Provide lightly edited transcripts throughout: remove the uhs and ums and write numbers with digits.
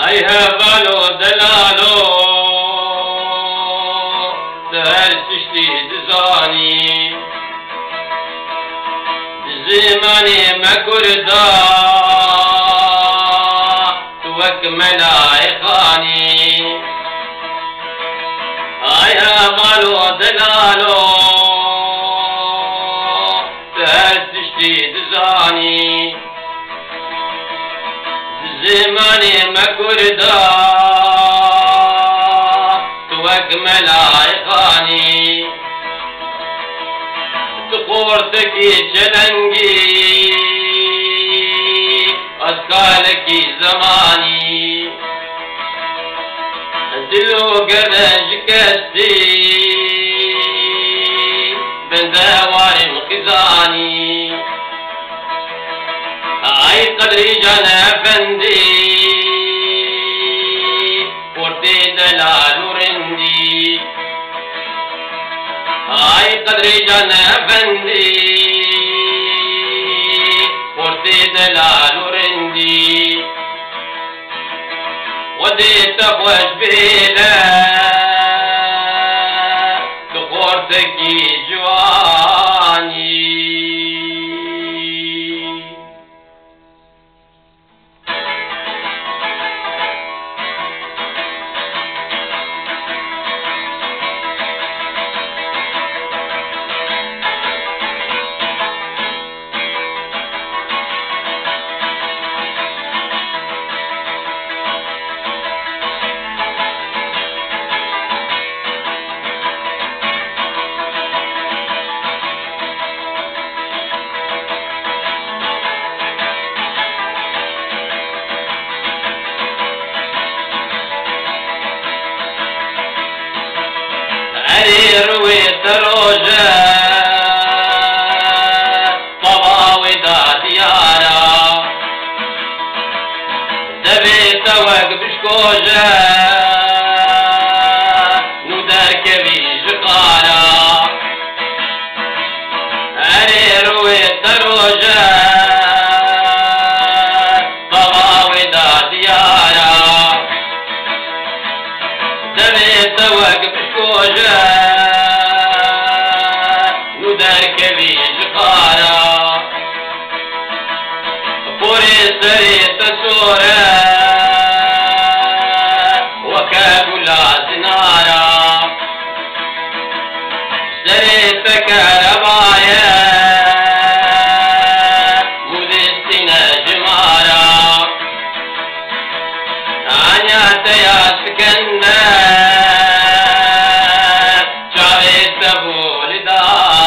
أيها بالو دلالو دهر تشتي دزاني زماني ما كردا توك ملايخاني أيها بالو دلالو دهر تشتي دزاني زماني ما كردا توك ملايخاني تقورتكي جلنجي أذكالكي زماني دلو قرج كستي بندوار خزاني أي قدري جانا أفندي ورتي دلال ورندي أي قدري جانا أفندي ورتي دلال ورندي ودي تخوش بيلا تخورتكي جواني رويت روجة طباوي دا ديارة دبيت وقف شكوجة ندار كبي جقارة رويت روجة طباوي دا ديارة دبيت وقف شكوجة سريت سورة وكابولا زنارة سريت كهربايا مدستنا جمارة عنيات يا سكنة شعبت أبو لدارة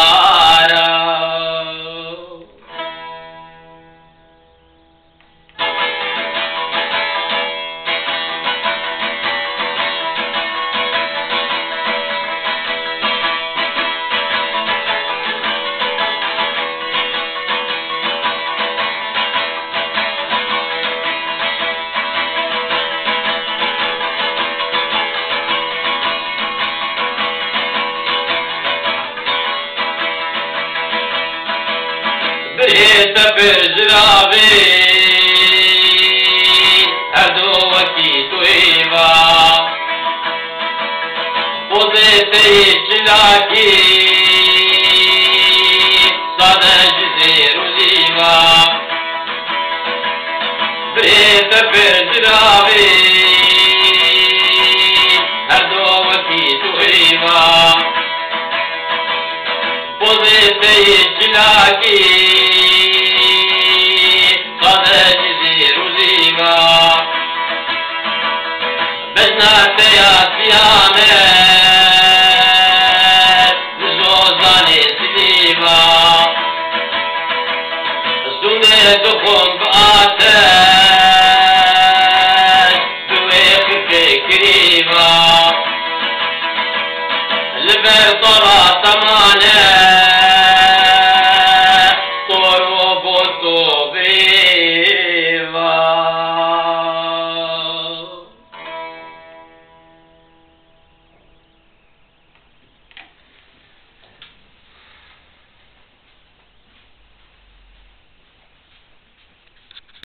بريت برجرابي هردو وكي تويبا وضيت يجلاكي صدى جزير وزيبا بريت برجرابي